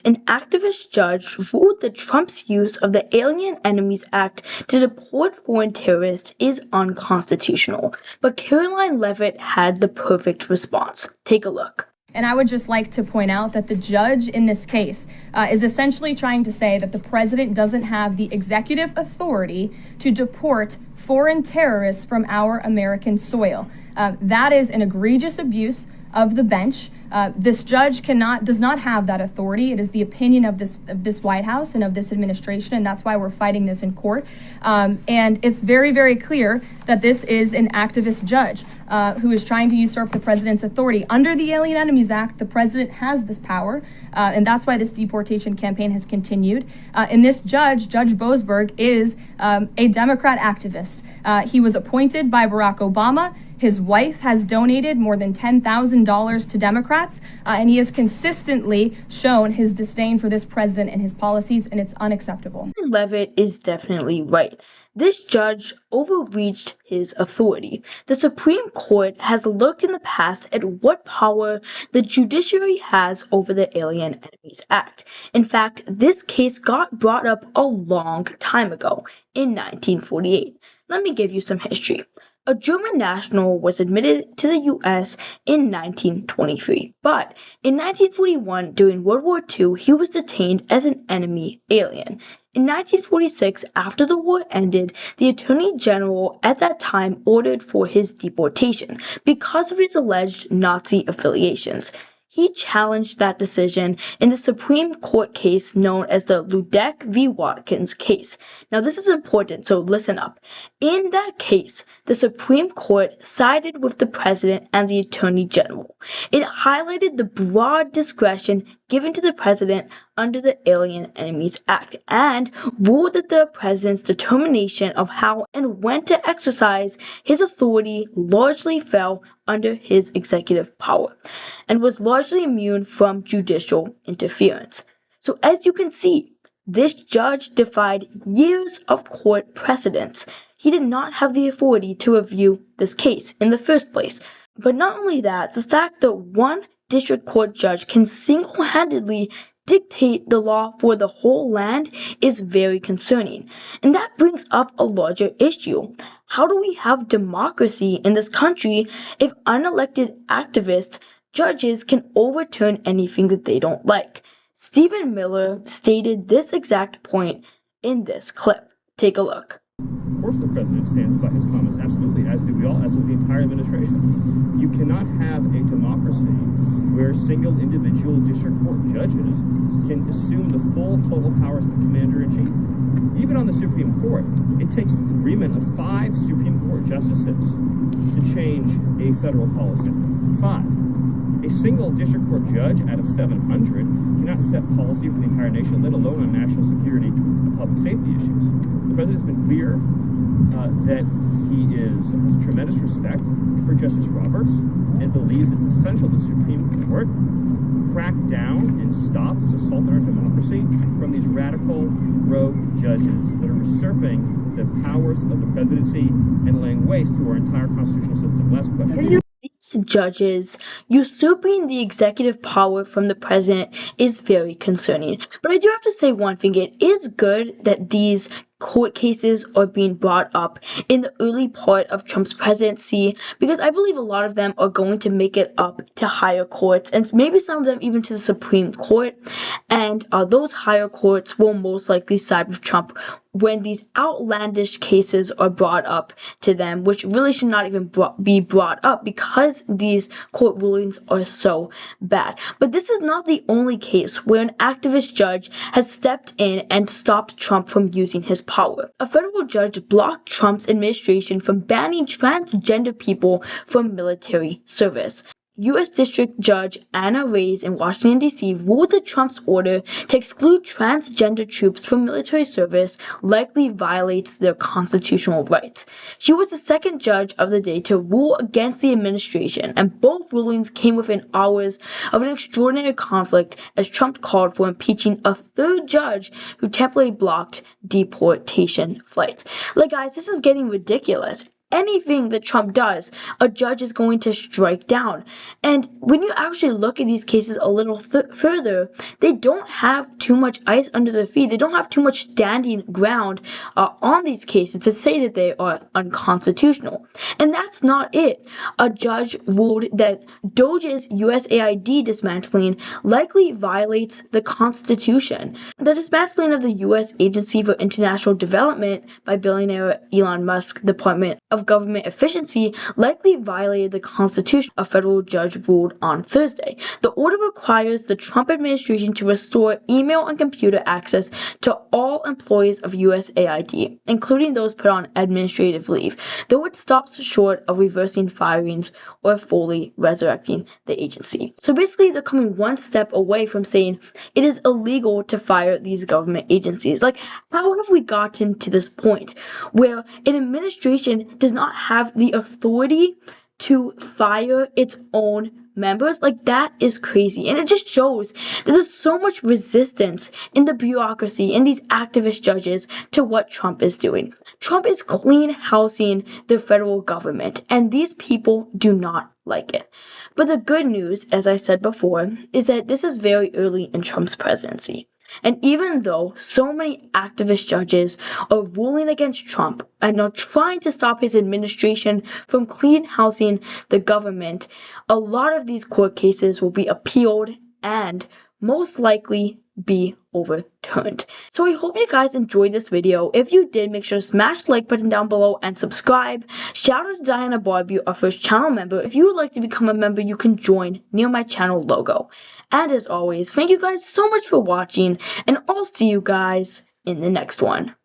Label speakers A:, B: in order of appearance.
A: An activist judge ruled that Trump's use of the Alien Enemies Act to deport foreign terrorists is unconstitutional. But Caroline Leavitt had the perfect response. Take a look.
B: And I would just like to point out that the judge in this case is essentially trying to say that the president doesn't have the executive authority to deport foreign terrorists from our American soil. That is an egregious abuse of the bench. This judge does not have that authority. It is the opinion of this White House and of this administration, and that's why we're fighting this in court. And it's very, very clear that this is an activist judge who is trying to usurp the president's authority. Under the Alien Enemies Act, the president has this power, and that's why this deportation campaign has continued. And this judge, Judge Boasberg, is a Democrat activist. He was appointed by Barack Obama. His wife has donated more than $10,000 to Democrats, and he has consistently shown his disdain for this president and his policies, and it's unacceptable.
A: Leavitt is definitely right. This judge overreached his authority. The Supreme Court has looked in the past at what power the judiciary has over the Alien Enemies Act. In fact, this case got brought up a long time ago, in 1948. Let me give you some history. A German national was admitted to the U.S. in 1923, but in 1941, during World War II, he was detained as an enemy alien. In 1946, after the war ended, the Attorney General at that time ordered for his deportation because of his alleged Nazi affiliations. He challenged that decision in the Supreme Court case known as the Ludek v. Watkins case. Now, this is important, so listen up. In that case, the Supreme Court sided with the president and the Attorney General. It highlighted the broad discretion given to the president under the Alien Enemies Act and ruled that the president's determination of how and when to exercise his authority largely fell under his executive power and was largely immune from judicial interference. So as you can see, this judge defied years of court precedents. He did not have the authority to review this case in the first place. But not only that, the fact that one district court judge can single-handedly dictate the law for the whole land is very concerning. And that brings up a larger issue. How do we have democracy in this country if unelected activist judges can overturn anything that they don't like? Stephen Miller stated this exact point in this clip. Take a look.
C: Of course the president stands by his comments, absolutely, as do we all, as does the entire administration. You cannot have a democracy where single individual district court judges can assume the full total powers of the commander-in-chief. Even on the Supreme Court, it takes the agreement of 5 Supreme Court justices to change a federal policy. 5. A single district court judge out of 700 cannot set policy for the entire nation, let alone on national security and public safety issues. The president's been clear that he has tremendous respect for Justice Roberts and believes it's essential the Supreme Court crack down and stop this assault on our democracy from these radical rogue judges that are usurping the powers of the presidency and laying waste to our entire constitutional system. Last question.
A: These judges usurping the executive power from the president is very concerning. But I do have to say one thing. It is good that these court cases are being brought up in the early part of Trump's presidency because I believe a lot of them are going to make it up to higher courts and maybe some of them even to the Supreme Court. And those higher courts will most likely side with Trump when these outlandish cases are brought up to them, which really should not even be brought up because these court rulings are so bad. But this is not the only case where an activist judge has stepped in and stopped Trump from using his power. A federal judge blocked Trump's administration from banning transgender people from military service. U.S. District Judge Anna Reyes in Washington, D.C. ruled that Trump's order to exclude transgender troops from military service likely violates their constitutional rights. She was the second judge of the day to rule against the administration, and both rulings came within hours of an extraordinary conflict as Trump called for impeaching a third judge who temporarily blocked deportation flights. Like, guys, this is getting ridiculous. anything that Trump does, a judge is going to strike down. And when you actually look at these cases a little further, they don't have too much ice under their feet. They don't have too much standing ground on these cases to say that they are unconstitutional. And that's not it. A judge ruled that Doge's USAID dismantling likely violates the Constitution. The dismantling of the U.S. Agency for International Development by billionaire Elon Musk's Department of Government Efficiency likely violated the Constitution, a federal judge ruled on Thursday. The order requires the Trump administration to restore email and computer access to all employees of USAID, including those put on administrative leave, though it stops short of reversing firings or fully resurrecting the agency. So basically, they're coming one step away from saying it is illegal to fire these government agencies. Like, how have we gotten to this point where an administration does not have the authority to fire its own members? Like, that is crazy. And it just shows that there's so much resistance in the bureaucracy and these activist judges to what Trump is doing. Trump is clean housing the federal government, and these people do not like it. But the good news, as I said before, is that this is very early in Trump's presidency. And even though so many activist judges are ruling against Trump and are trying to stop his administration from clean housing the government, a lot of these court cases will be appealed and most likely be overturned. So I hope you guys enjoyed this video. If you did, make sure to smash the like button down below and subscribe. Shout out to Diana Barbie, our first channel member. If you would like to become a member, you can join near my channel logo. And as always, thank you guys so much for watching, and I'll see you guys in the next one.